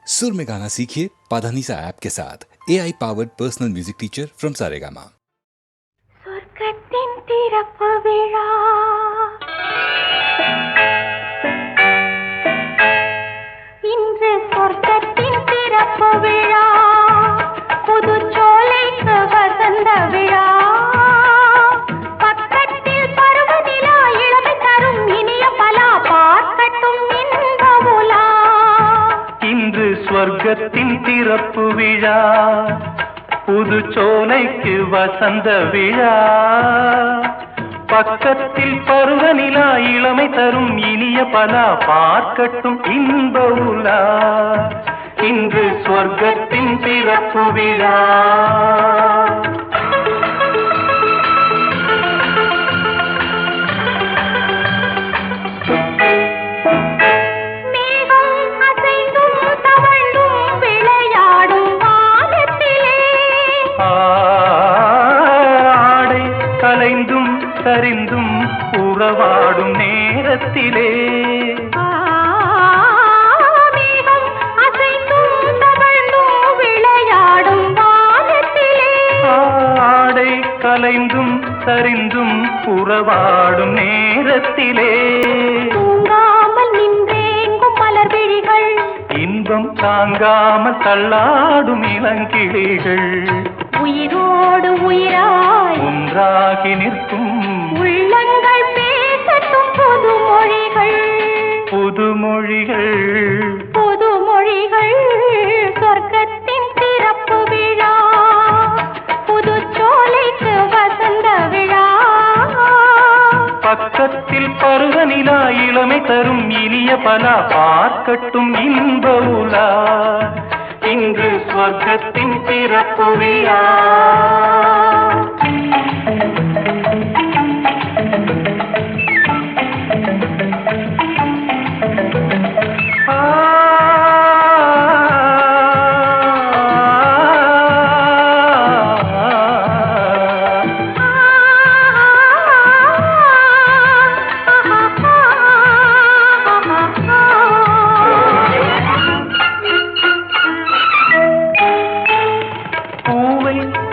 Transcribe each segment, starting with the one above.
सुर में गाना सीखिए पाधानीसा ऐप के साथ AI powered personal music teacher from Saregama. சொர்க்கத்தின் திறப்பு விழா இன்று சொர்க்கத்தின் திறப்பு விழா புதுச்சோலைக்கு வசந்த விழா பக்கத்தில் பருவநிலா இளமை தரும் இனிய பலா பார்க்கட்டும் இன்ப உலா இன்று சொர்க்கத்தின் திறப்பு விழா புதுச்சோலைக்கு வசந்த விழா பக்கத்தில் பருவநிலா இளமை தரும் இனிய பலா பார்க்கட்டும் இன்ப உலா இன்று சொர்க்கத்தின் திறப்பு விழா கலைந்தும் சரிந்தும் உறவாடும் நேரத்திலே விளையாடும் வானத்திலே ஆடை கலைந்தும் சரிந்தும் உறவாடும் நேரத்திலே தூங்காமல் நின்றேங்கும் மலர் விழிகள் இன்பம் தாங்காமல் தள்ளாடும் இளங்கிளிகள் உயிரோடு உயிராய் ஒன்றாகி நிற்கும் உள்ளங்கள் பேசட்டும் புதுமொழிகள் புதுமொழிகள் புதுமொழிகள் சொர்க்கத்தின் திறப்பு விழா புதுச்சோலைக்கு வசந்த விழா பக்கத்தில் பருவநிலா இளமை தரும் இனிய பலா பார்க்கட்டும் இன்ப உலா இன்று சொர்க்கத்தின் திறப்பு விழா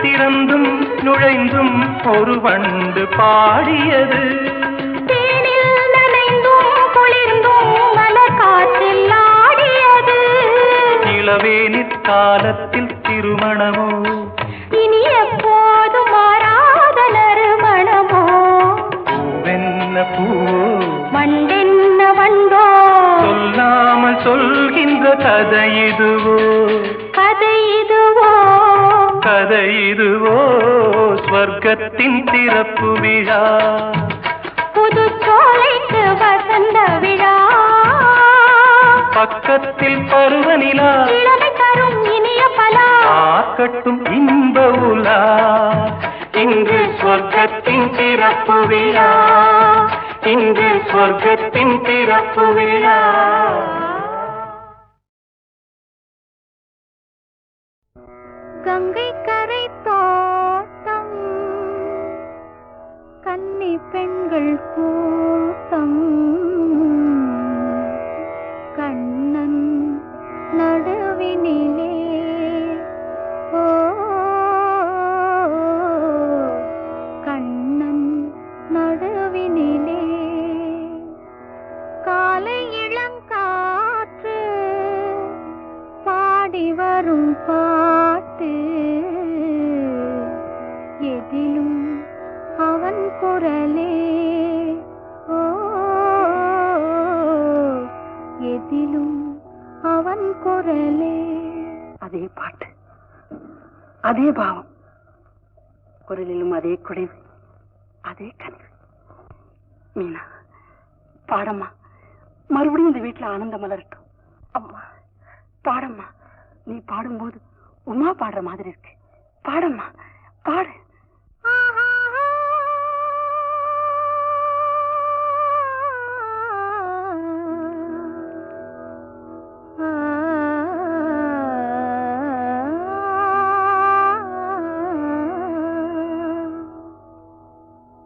திறந்தும் நுழைந்தும் ஒரு வண்டு பாடியது தேனில் நனைந்தும் குளிர்ந்தும் மலர் காற்றில் ஆடியது இளவேனிற் காலத்தில் திருமணமோ இனி எப்போதும் மாறாத நறுமணமோ பூவென்ன பூ வண்டென்ன வண்டோ சொல்லாமல் சொல்கின்ற கதை இதுவோ கதை இதுவோ கதை இதுவோ ஸ்வர்க்கத்தின் திறப்பு விழா புதுச்சோலைக்கு வசந்த விழா பக்கத்தில் பருவநிலா இளமை தரும் இனிய பலா பார்க்கட்டும் இன்ப உலா இன்று ஸ்வர்க்கத்தின் திறப்பு விழா இன்று ஸ்வர்க்கத்தின் திறப்பு விழா கங்கை கரை தோட்டம் கன்னி பெண்கள் கூட்டம் கண்ணன் நடுவினிலே ஓ கண்ணன் நடுவினிலே காலை இளங்காற்று பாடி வரும் பாட்டு எதிலும் அவன் குரலே ஓ எதிலும் அவன் குரலே அதே பாட்டு அதே பாவம் குரலிலும் அதே குடைவு அதே கனிவு மீனா பாடம்மா மறுபடியும் இந்த வீட்டுல ஆனந்தம் மலரட்டும் அம்மா பாடம்மா நீ பாடும்போது உமா பாடுற மாதிரி இருக்கு பாடம்மா பாடு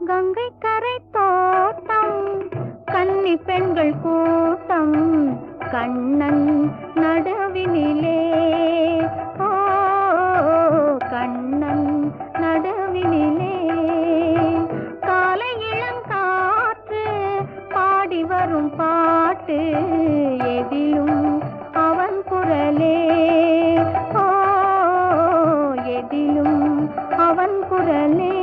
கங்கை கரை தோட்டம் கன்னி பெண்கள் கூட்டம் கண்ணன் நடுவில் நடுவினிலே ஓ கண்ணன் நடுவினிலே காலை இளங்காற்று பாடி வரும் பாட்டு எதிலும் அவன் குரலே ஓ எதிலும் அவன் குரலே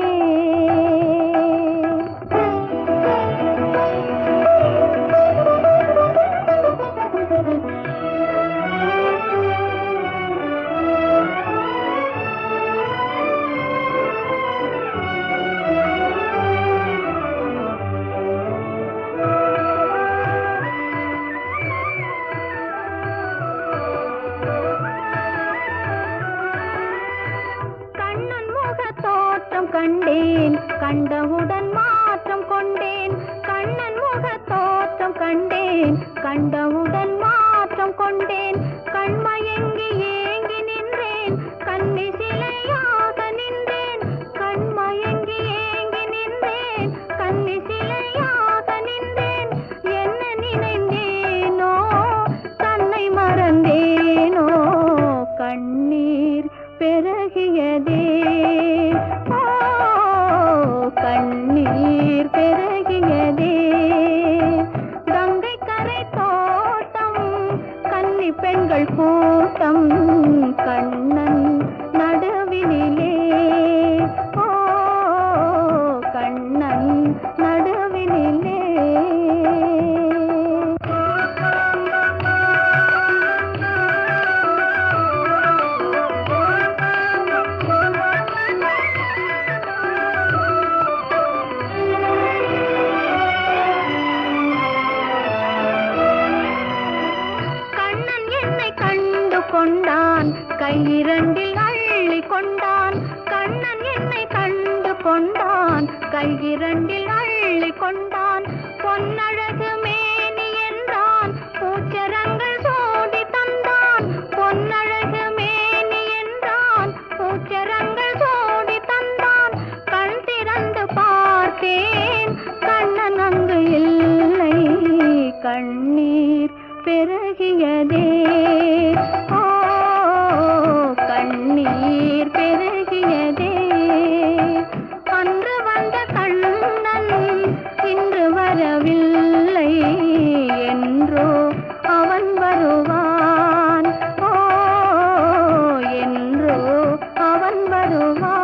கண்டேன் கண்டவுடன் மாற்றம் கொண்டேன் கண்ணன் முக தோற்றம் கண்டேன் கண்டவுடன் மாற்றம் கொண்டேன் கண்மயங்கி ஏங்கி நின்றேன் கண்ணி சிலையாக நின்றேன் கண்மயங்கி ஏங்கி நின்றேன் கண்ணி சிலையாக நின்றேன் என்ன நினைந்தேனோ தன்னை மறந்தேனோ கண்ணீர் பெருகியதே கண்ணீர் பெருகியதே கங்கை கரை தோட்டம் கன்னி பெண்கள் கூட்டம் கண்ணன் நடுவினிலே ஓ கண்ணன் நடுவினிலே கொண்டான் கையிரண்டில் அள்ளி கொண்டான் கண்ணன் என்னை கண்டு கொண்டான் கையிரண்டில் அள்ளி கொண்டான் பொன்னழகு மேனி என்றான் பூச்சரங்கள் சோடி தந்தான் பொன்னழகு மேனி என்றான் பூச்சரங்கள் சோடி தந்தான் கண் திறந்து பார்த்தேன் கண்ணன் அங்கு இல்லை கண்ணீர் பெருகியதே கண்ணீர் பெருகியதே அன்று வந்த கண்ணன் இன்று வரவில்லை என்றோ அவன் வருவான் ஓ என்றோ அவன் வருவான்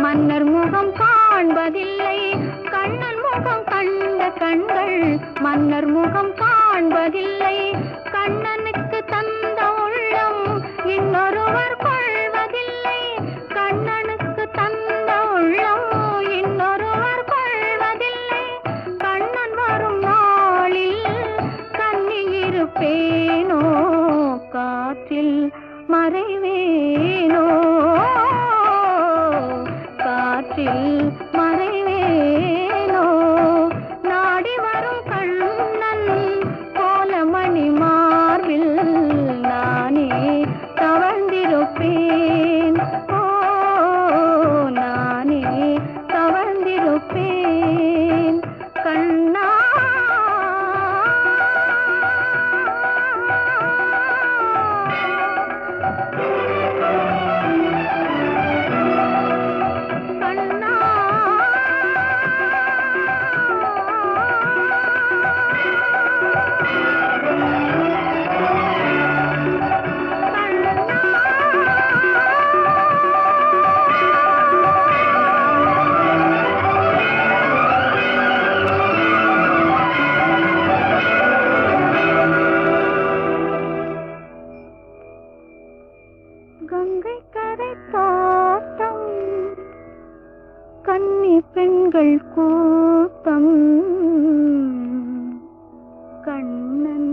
மன்னர் முகம் காண்பதில்லை கண்ணன் முகம் கண்ட கண்கள் மன்னர் முகம் காண்பதில்லை கண்ணனுக்கு தந்த உள்ளம் இன்னொருவர் கொள்வதில்லை கண்ணனுக்கு தந்த உள்ளம் இன்னொருவர் கொள்வதில்லை கண்ணன் வரும் நாளில் கண்ணி இருப்பேனோ காற்றில் மறைவேனோ காற்றில் மறைவேனோ நாடி வரும் கண்ணன் கோலமணி மார்பில் நானே தவழ்ந்திருப்பேன் ஓ நானே தவழ்ந்திருப்பேன் கண்ணா கங்கை கரை தோட்டம் கன்னி பெண்கள் கூட்டம் கண்ணன்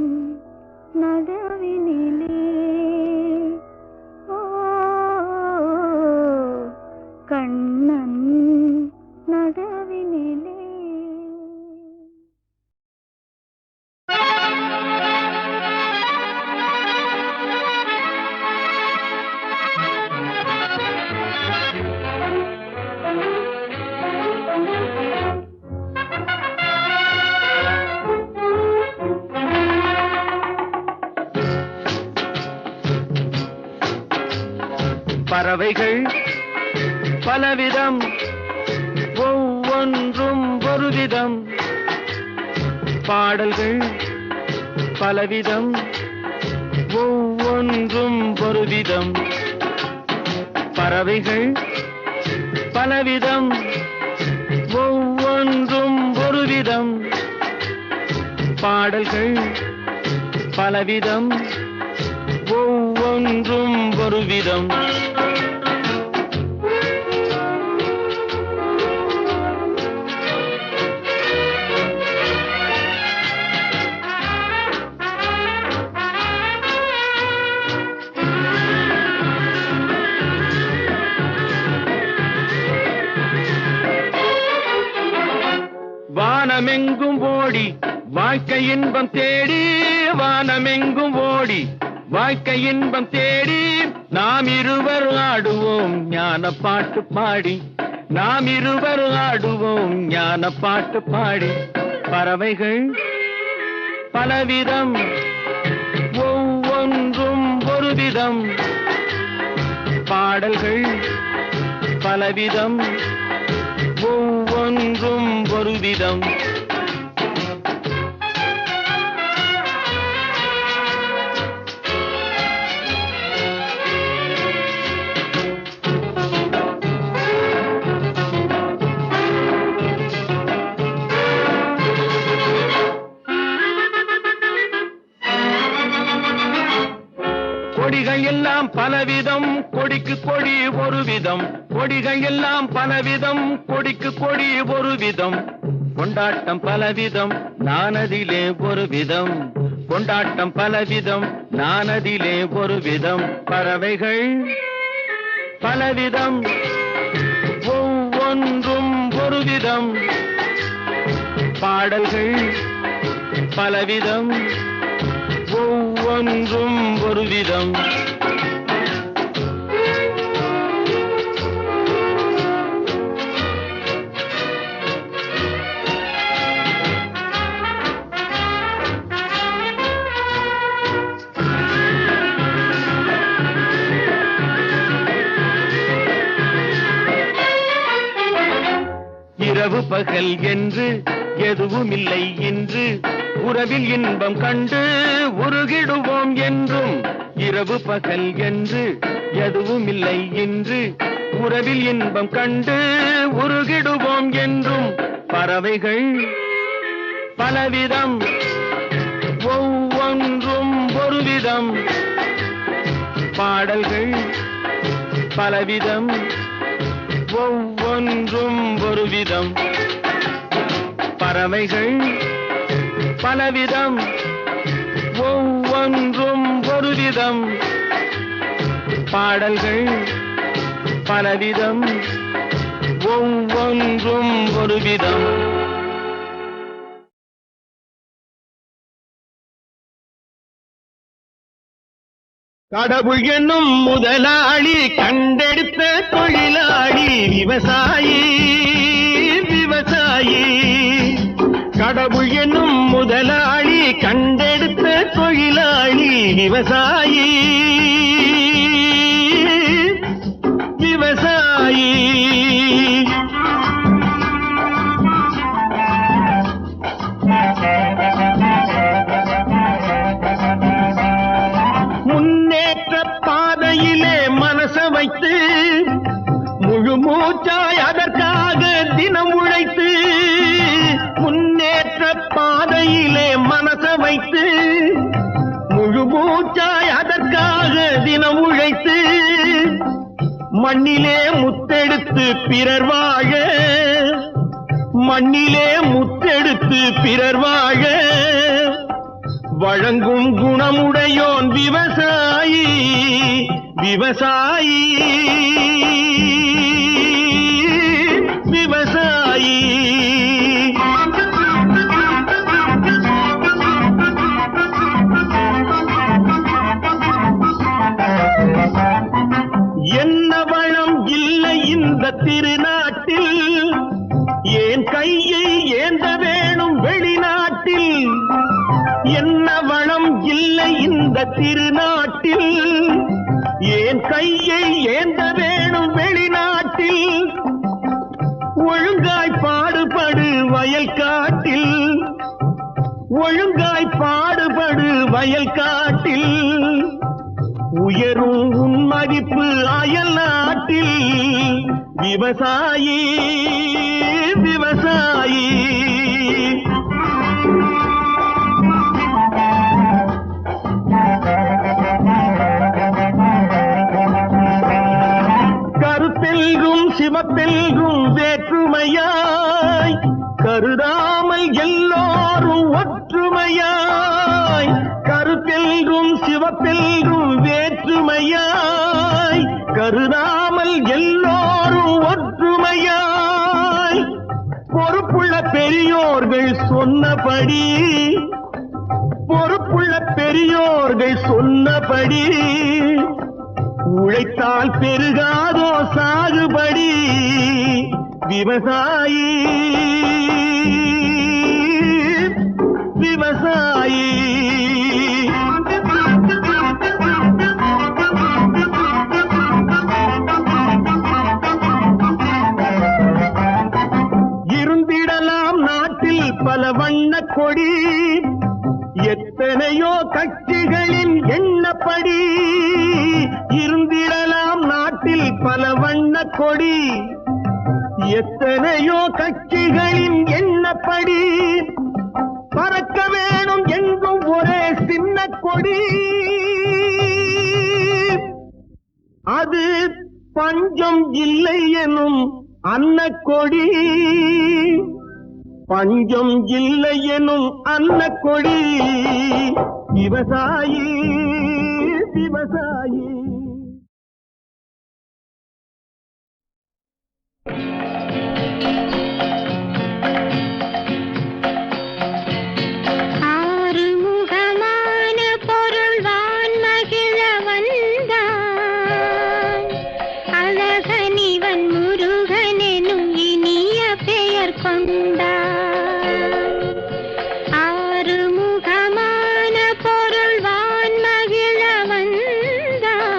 நடுவினிலே ஓ கண்ணன் நடுவினிலே பறவைகள் பலவிதம் ஒவ்வொன்றும் ஒரு விதம் பாடல்கள் பலவிதம் ஒவ்வொன்றும் ஒரு விதம் பறவைகள் பலவிதம் ஒவ்வொன்றும் ஒரு விதம் பாடல்கள் பலவிதம் ஒவ்வொன்றும் ஒரு விதம் வானமெங்கும் ஓடி வாழ்க்கை இன்பம் தேடி வானமெங்கும் ஓடி வாழ்க்கை இன்பம் தேடி நாம் இருவர் ஆடுவோம் ஞான பாட்டு பாடி நாம் இருவர் ஆடுவோம் ஞான பாட்டு பாடி பறவைகள் பலவிதம் ஒவ்வொன்றும் ஒரு விதம் பாடல்கள் பலவிதம் ஒவ்வொன்றும் ஒரு விதம் கொடிகள் எல்லாம் பலவிதம் கொடிக்கு கொடி ஒரு விதம் கொடிகள் எல்லாம் பலவிதம் கொடிக்கு கொடி ஒரு விதம் கொண்டாட்டம் பலவிதம் நானதிலே ஒரு விதம் கொண்டாட்டம் பலவிதம் நானதிலே ஒரு விதம் பறவைகள் பலவிதம் ஒவ்வொன்றும் ஒரு விதம் பாடல்கள் பலவிதம் ஒவ்வொன்றும் ஒரு விதம் இரவு பகல் என்று எதுவும் இல்லை என்று உறவில் இன்பம் கண்டு உருகிடுவோம் என்றும் இரவு பகல் என்று எதுவும் இல்லை என்று உறவில் இன்பம் கண்டு உருகிடுவோம் என்றும் பறவைகள் பலவிதம் ஒவ்வொன்றும் ஒரு விதம் பாடல்கள் பலவிதம் ஒவ்வொன்றும் ஒரு விதம் பறவைகள் பலவிதம் ஒவ்வொன்றும் ஒரு விதம் பாடல்கள் பலவிதம் ஒவ்வொன்றும் ஒரு விதம் கடவுள் என்னும் முதலாளி கண்டெடுத்த தொழிலாளி விவசாயி விவசாயி கடவுள் என்னும் முதலாளி கண்டெடுத்த தொழிலாளி விவசாயி விவசாயி முன்னேற்ற பாதையிலே மனச வைத்து முழு மூச்சாய் அதற்காக தினம் உழைத்து முன்னேற்ற பாதையிலே மனச வைத்து முழு மூச்சாய் அதற்காக தினம் உழைத்து மண்ணிலே முத்தெடுத்து பிறர் வாழ மண்ணிலே முத்தெடுத்து பிறர் வாழ வழங்கும் குணமுடையோன் விவசாயி விவசாயி விவசாயி என்ன வளம் இல்லை இந்த திருநாட்டில் ஏன் கையை ஏந்த வேணும் வெளிநாட்டில் என்ன வளம் இல்லை இந்த திருநாட்டில் ஏன் கையை ஏந்த வயல் காட்டில் உயரும் உன் மதிப்பு அயல் நாட்டில் விவசாயி விவசாயி கருத்தெல்கும் சிவப்பெல்கும் வேற்றுமையாய் கருதாமல் எல்லோரும் ஒற்றுமையாய் கருத்தெல்கும் சிவப்பெல்கும் வேற்றுமையாய் கருதாமல் எல்லோரும் ஒற்றுமையாய் பொறுப்புள்ள பெரியோர்கள் சொன்னபடி பொறுப்புள்ள பெரியோர்கள் சொன்னபடி உழைத்தால் பெருகாதோ சாகுபடி விவசாயி விவசாயி இருந்திடலாம் நாட்டில் பல வண்ண கொடி எத்தனையோ கட்சிகளின் எண்ணப்படி இருந்திடலாம் நாட்டில் பல வண்ண கொடி எத்தனையோ கட்சிகளின் எண்ணப்படி பறக்க வேணும் எங்கும் ஒரே சின்ன கொடி அது பஞ்சம் இல்லை எனும் அன்னக்கொடி பஞ்சம் இல்லை எனும் அன்னக்கொடி விவசாயி விவசாயி ஆறுமுகமான பொருள்வான் மகிழ வந்தான் அழகனிவன் முருகனெனும் இனிய பெயர் கொண்டான் ஆறுமுகமான பொருள்வான் மகிழ வந்தான்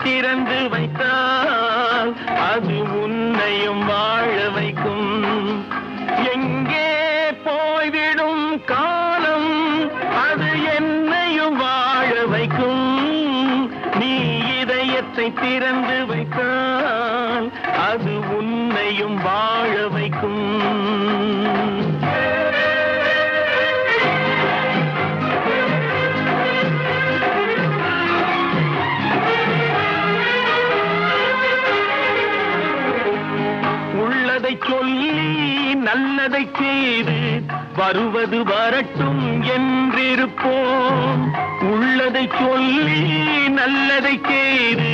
திறந்து வைத்தால் அது உன்னையும் வாழ வைக்கும். எங்கே போய்விடும் காலம் அது என்னையும் வாழ வைக்கும். நீ இதயத்தை திறந்து வைத்தால் அது உன்னையும் வாழ வைக்கும். உள்ளதை சொல்லி நல்லதை செய்து வருவது வரட்டும் என்றிருப்போம். உள்ளதை சொல்லி நல்லதை செய்து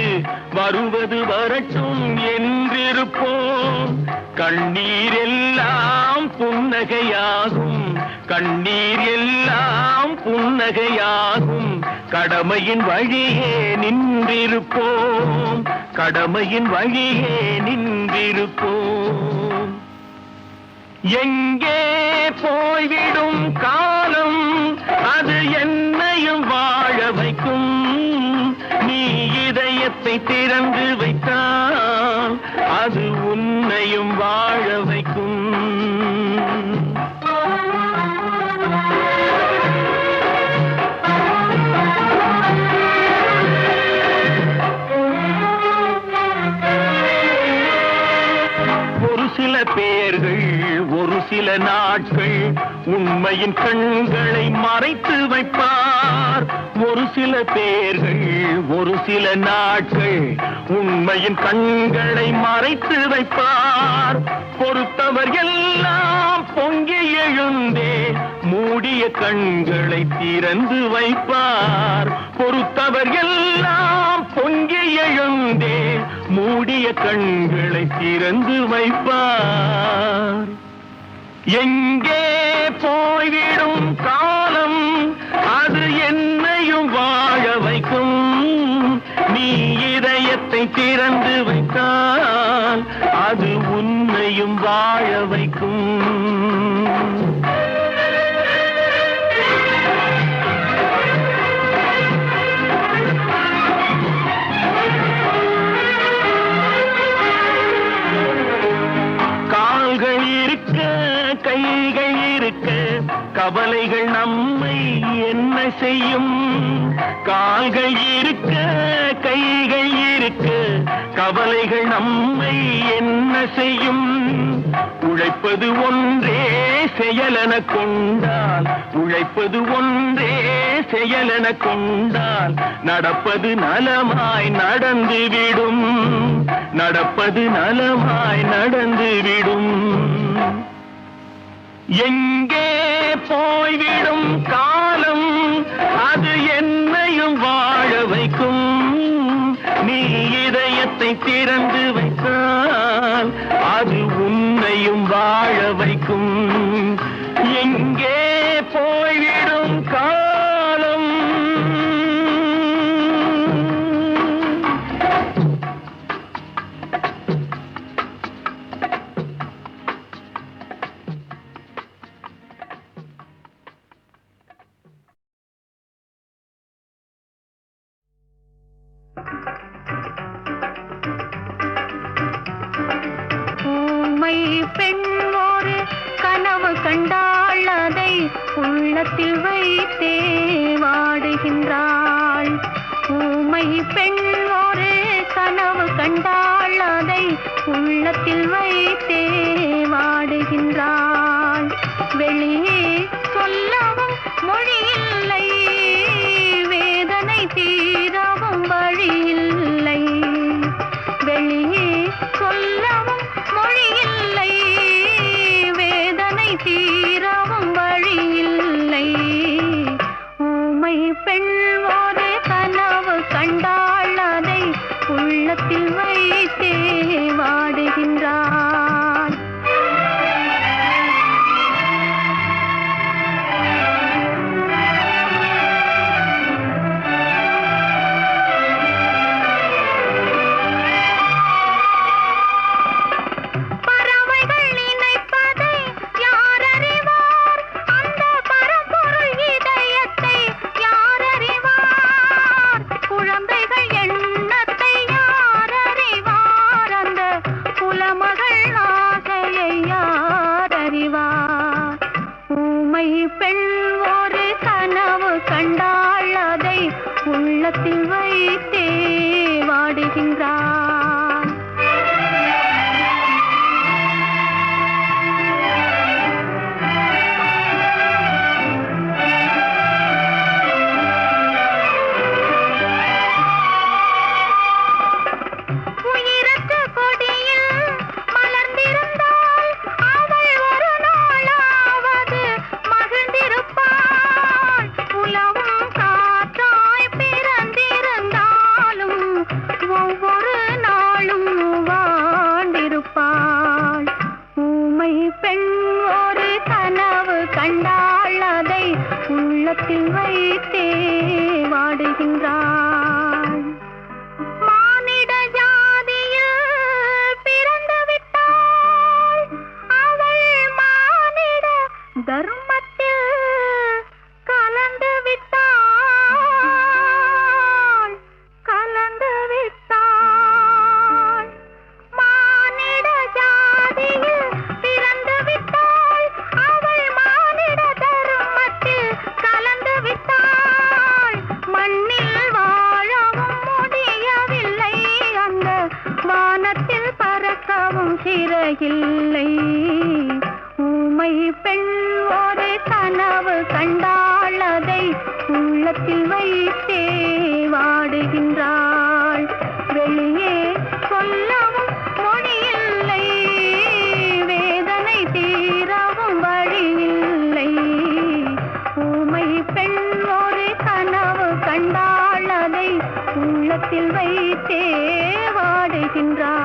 வருவது வரட்டும் என்றிருப்போம். கண்ணீர் எல்லாம் புன்னகையாகும், கண்ணீர் எல்லாம் புன்னகையாகும். கடமையின் வழியே நின்றிருப்போம், கடமையின் வழியே நின்றிருப்போம். எங்கே போய்விடும் காலம் அது என்னையும் வாழ வைக்கும். நீ இதயத்தை திறந்து வைத்தால் அது உன்னையும் வாழ வைக்கும். ஒரு சில பேர்கள் ஒரு சில நாட்கள் உண்மையின் கண்களை மறைத்து வைப்பார். ஒரு சில பேர்கள் ஒரு சில நாட்கள் உண்மையின் கண்களை மறைத்து வைப்பார். பொறுத்தவர் எல்லாம் பொங்கி எழுந்தே மூடிய கண்களை திறந்து வைப்பார். பொறுத்தவர் எல்லாம் பொங்கி எழுந்தே மூடிய கண்களை திறந்து வைப்பார். எங்கே போய்விடும் காலம் அது என்னையும் வாழ வைக்கும். நீ இதயத்தை திறந்து வைத்தால் அது உன்னையும் வாழ வைக்கும். கால்கள் இருக்க கைகள் இருக்க கவலைகள் நம்மை என்ன செய்யும். கால்கள் இருக்க கைகள் இருக்க கவலைகள் நம்மை என்ன செய்யும். உழைப்பது ஒன்றே செயலென கொண்டால், உழைப்பது ஒன்றே செயலென கொண்டால் நடப்பது நலமாய் நடந்துவிடும், நடப்பது நலமாய் நடந்துவிடும். எங்கே போய்விடும் காலம் அது என்னையும் வாழ வைக்கும். நீ இதயத்தை திறந்து வைத்தால் அது உன்னையும் வாழ வைக்கும். எங்கே போய்விடும் காலம். ஊமை பெண் ஒரு கனவு கண்டாள், அதை உள்ளத்தில் வைத்தே வாடுகின்றாள். ஊமை பெண் ஒரு கனவு கண்டாள், அதை உள்ளத்தில் வைத்தே வாடுகின்றாள். வெளியே சொல்லவும் மொழியில்லை, வேதனை தீரவும் வழியில்லை. வெளியே சொல்லவும் மொழியில்லை, வேதனை தீரவும் வழியில்லை. ஊமை பெண் ஒரு கனவு கண்டாள், அதை உள்ளத்தில் வைத்தே வாடுகின்றாள். பிறகில்லை. ஊமை பெண் ஒரு கனவு கண்டாள், அதை உள்ளத்தில் வைத்தே வாடுகின்றாள். வெளியே சொல்லவும் மொழியில்லை, வேதனை தீரவும் வழியில்லை. ஊமை பெண் ஒரு கனவு கண்டாள், அதை உள்ளத்தில் வைத்தே வாடுகின்றாள்.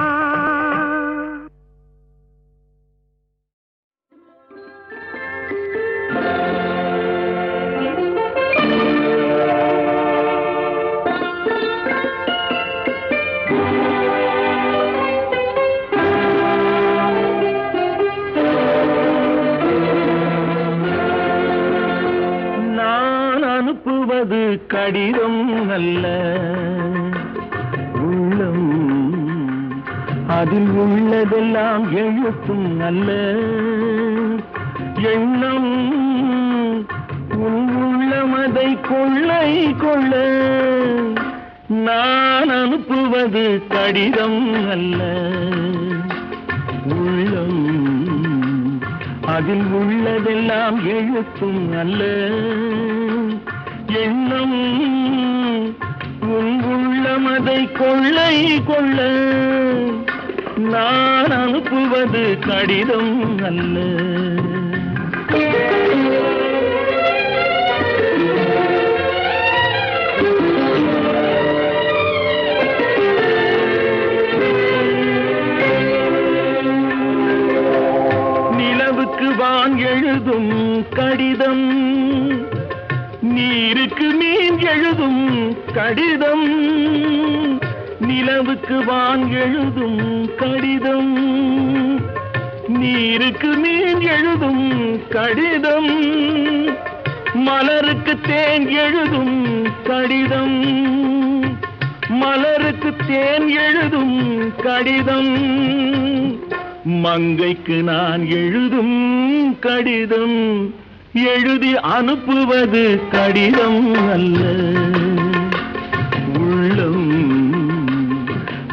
அனுப்புவது கடிதம் அல்ல, உள்ளம் அதில் உள்ளதெல்லாம் எழுத்தும் அல்ல. எண்ணம் உன் உள்ளமதை கொள்ளை கொள்ள. நான் அனுப்புவது கடிதம் அல்ல, உள்ளம் அதில் உள்ளதெல்லாம் எழுத்தும் அல்ல. எண்ணம் உன் உள்ளமதை கொள்ளை கொள்ள. நான் அனுப்புவது கடிதம் அல்ல. நிலவுக்கு வான் எழுதும் கடிதம், நீருக்கு மீன் எழுதும் கடிதம். நிலவுக்கு வான் எழுதும் கடிதம், நீருக்கு மீன் எழுதும் கடிதம். மலருக்கு தேன் எழுதும் கடிதம், மலருக்கு தேன் எழுதும் கடிதம். மங்கைக்கு நான் எழுதும் கடிதம், எழுதி அனுப்புவது கடிதம் அல்ல. உள்ளம்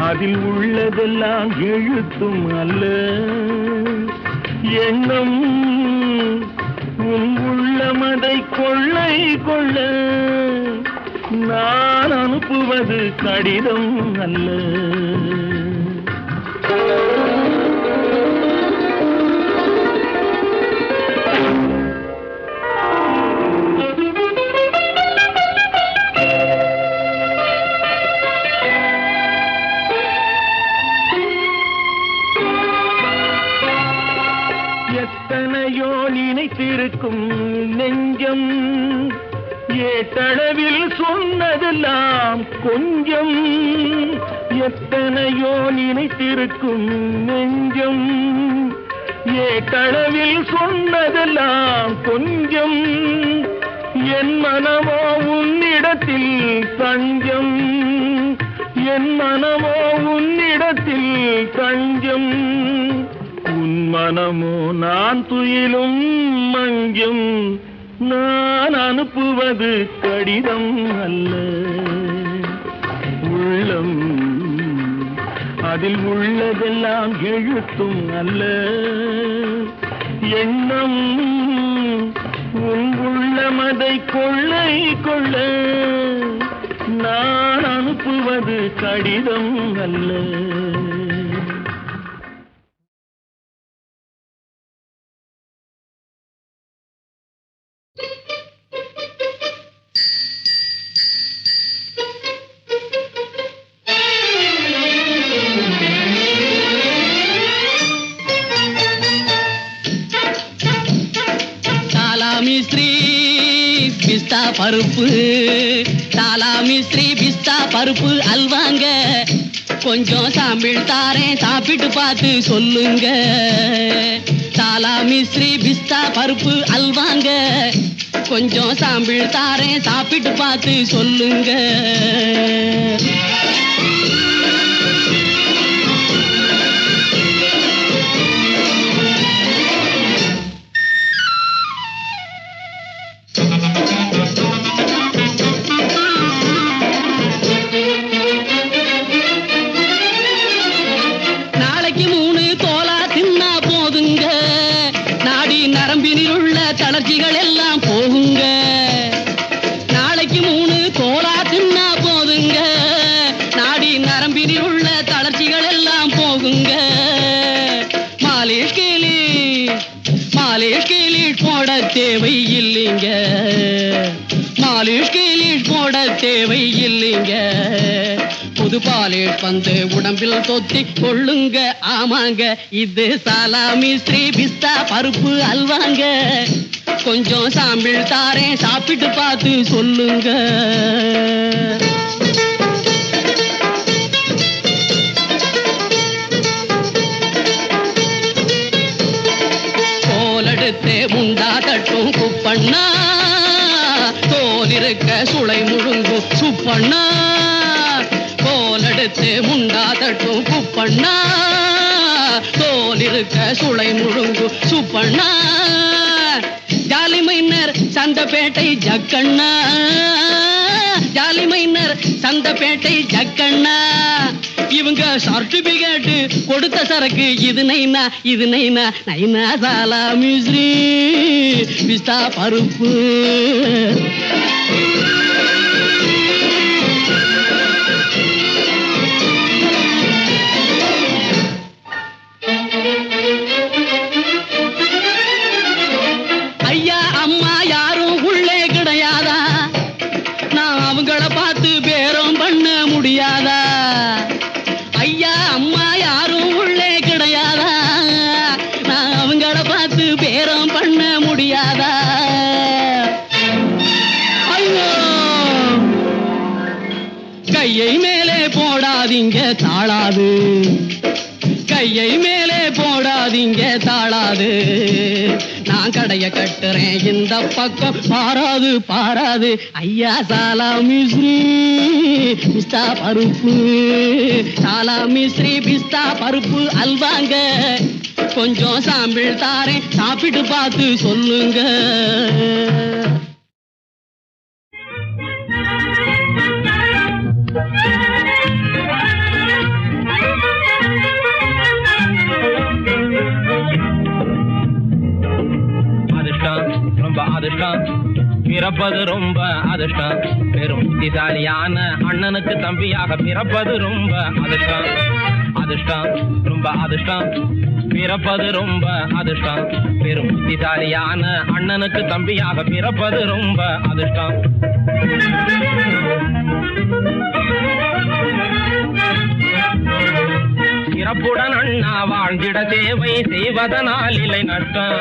அதில் உள்ளதெல்லாம் எழுத்தும் அல்ல. எண்ணம் உன் உள்ளமதை கொள்ளை கொள்ள. நான் அனுப்புவது கடிதம் அல்ல. எத்தனையோ நினைத்திருக்கும் நெஞ்சம், ஏட்டளவில் சொன்னதெல்லாம் கொஞ்சம். எத்தனையோ நினைத்திருக்கும் நெஞ்சம், ஏட்டளவில் சொன்னதெல்லாம் கொஞ்சம். என் மனமோ உன்னிடத்தில் தஞ்சம், என் மனமோ உன்னிடத்தில் தஞ்சம். உன் மனமோ நான் துயிலும் மஞ்சம். நான் அனுப்புவது கடிதம் அல்ல. உள்ளம் அதில் உள்ளதெல்லாம் எழுத்தும் அல்ல. எண்ணம் உன் உள்ளமதை கொள்ளை கொள்ள. நான் அனுப்புவது கடிதம் அல்ல. பிஸ்தா பருப்பு, தாலா மிஸ்ரி பிஸ்தா பருப்பு அல்வாங்க. கொஞ்சம் சாம்பிள் தாரேன், சாப்பிட்டு பார்த்து சொல்லுங்க. தாலா மிஸ்ரி பிஸ்தா பருப்பு அல்வாங்க. கொஞ்சம் சாம்பிள் தாரேன், சாப்பிட்டு பார்த்து சொல்லுங்க. நாளைக்கு 3 தோலா நரம்பினில் உள்ள தளர்ச்சிகள் எல்லாம் போகுங்க. நாளைக்கு 3 தோலா தின்னா போதுங்க. நாடி நரம்பினில் உள்ள தளர்ச்சிகள் எல்லாம் போகுங்க. மாலிஷ் கீலிஷ் போட தேவை இல்லைங்க. மாலிஷ் கீலிஷ் போட தேவை இல்லைங்க. புது பாலிஷ் வந்து உடம்பில் தொத்தி கொள்ளுங்க. ஆமாங்க, இது சாலாமி ஸ்ரீ பிஸ்தா பருப்பு அல்வாங்க. கொஞ்சம் சாம்பிள் தாரேன், சாப்பிட்டு பார்த்து சொல்லுங்க. கோலெடுத்து முண்டா தட்டும் குப்பண்ணா, தோல் இருக்க சுளை முழுங்கும் சுப்பண்ணா. கோலெடுத்து முண்டா தட்டும் குப்பண்ணா, தோல் இருக்க சுளை முழுங்கும் சுப்பண்ணா. ஜாலி மைனர் சந்தப்பேட்டை ஜக்கண்ணா, ஜாலி மைனர் சந்தப்பேட்டை ஜக்கண்ணா. இவங்க சர்டிபிகேட் கொடுத்த சரக்கு இது நைனா, இது நைனா. நைனா சாலாமி ஸ்ரீ பிஸ்தா பருப்பு. ஐயா அம்மா யாரும் உள்ளே கிடையாதா? நான் அவங்கள பார்த்து பேரம் பண்ண முடியாதா? ஐயா அம்மா யாரும் உள்ளே கிடையாதா? நான் அவங்கள பார்த்து பேரம் பண்ண முடியாதா? ஐயோ, கையை மேலே போடாதீங்க தாளாது, கையை மேலே போடாதீங்க தாளாது. நான் கடைய கட்டுறேன் இந்த பக்கம் பாராது பாராது. ஐயா சாலாமி ஸ்ரீ பிஸ்தா பருப்பு, சாலாமி ஸ்ரீ பிஸ்தா பருப்பு அல்வாங்க. கொஞ்சம் சாம்பிள் தாரேன், சாப்பிட்டு பார்த்து சொல்லுங்க. ரொம்ப அதிர்ஷ்டம், பிறப்பது ரொம்ப அதிர்ஷ்டம். பெரும் புத்திசாலியான அண்ணனுக்கு தம்பியாக பிறப்பது ரொம்ப அதிர்ஷ்டம். அதிர்ஷ்டம் ரொம்ப அதிர்ஷ்டம், பிறப்பது ரொம்ப அதிர்ஷ்டம். பெரும் புத்திசாலியான அண்ணனுக்கு தம்பியாக பிறப்பது ரொம்ப அதிர்ஷ்டம். சிறப்புடன் அண்ணா வாழ்ந்திட சேவை செய்வதனால் இல்லை நஷ்டம்.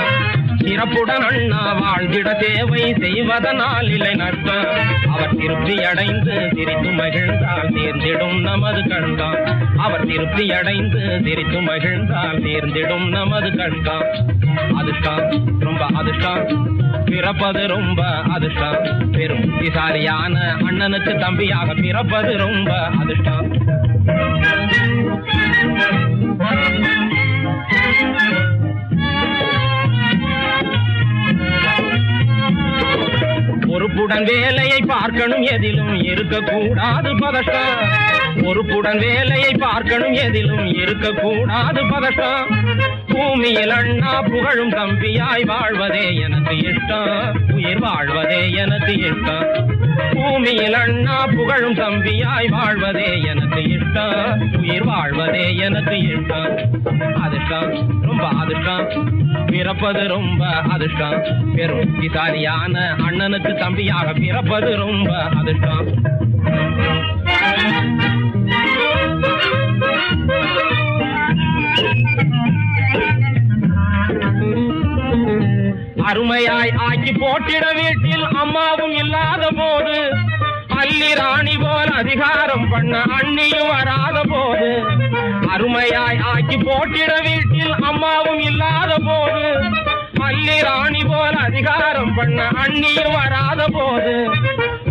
சிறப்புடன் அண்ணா வாழ்ந்திட சேவை செய்வதனால் இல்லை நஷ்டம். அவர் திருப்தி அடைந்து சிரித்து மகிழ்ந்தால் தீர்ந்திடும் நமது கஷ்டம். அவர் திருப்தி அடைந்து சிரித்து மகிழ்ந்தால் தீர்ந்திடும் நமது கஷ்டம். அதிர்ஷ்டம் ரொம்ப அதிர்ஷ்டம், பிறப்பது ரொம்ப அதிர்ஷ்டம். பெரும் புத்திசாலியான அண்ணனுக்கு தம்பியாக பிறப்பது ரொம்ப அதிர்ஷ்டம். பொறுப்புடன் வேலையை பார்க்கணும், எதிலும் இருக்கக்கூடாது பதஷ்டம். பொறுப்புடன் வேலையை பார்க்கணும், எதிலும் இருக்கக்கூடாது பதஷ்டம். பூமியில் அண்ணா புகழும் தம்பியாய் வாழ்வதே எனக்கு இஷ்டம். உயிர் வாழ்வதே எனக்கு இஷ்டம். பூமியில் அண்ணா புகழும் தம்பியாய் வாழ்வதே எனக்கு இஷ்டம். உயிர் வாழ்வதே எனக்கு இஷ்டம். அதிர்ஷ்டம் ரொம்ப அதிர்ஷ்டம், பிறப்பது ரொம்ப அதிர்ஷ்டம். பெரும் புத்திசாலியான அண்ணனுக்கு தம்பியாக பிறப்பது ரொம்ப அதிர்ஷ்டம். அருமையாய் ஆக்கி போட்டிட வீட்டில் அம்மாவும் இல்லாத போது, அள்ளி ராணி போல் அதிகாரம் பண்ண அண்ணியும் வராத போது. அருமையாய் ஆக்கி போட்டிட வீட்டில் அம்மாவும் இல்லாத போது, அள்ளி ராணி போல் அதிகாரம் பண்ண அண்ணியும் வராத போது.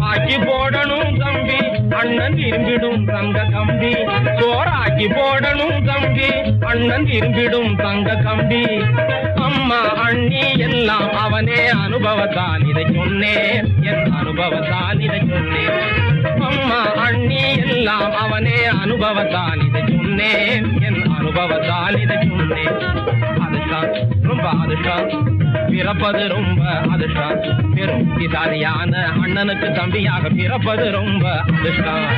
ஆக்கி போடணும் தம்பி அண்ணன் இரும்பிடும் தங்க கம்பி. சோறாக்கி போடணும் தம்பி அண்ணன் இரும்பிடும் தங்க கம்பி. அம்மா அண்ணி எல்லாம் அவனே அனுபவத்தால் இதை சொன்னேன், என் அனுபவத்தால் இதை சொன்னேன். அம்மா அண்ணி எல்லாம் அவனே அனுபவத்தால் இதை சொன்னேன், என் அனுபவத்தால் இதை சொன்னேன். அதிர்ஷ்டம் ரொம்ப அதிர்ஷ்டம், பிறப்பது ரொம்ப அதிர்ஷ்டம். பெரும் புத்திசாலியான அண்ணனுக்கு தம்பியாக பிறப்பது ரொம்ப அதிர்ஷ்டம்.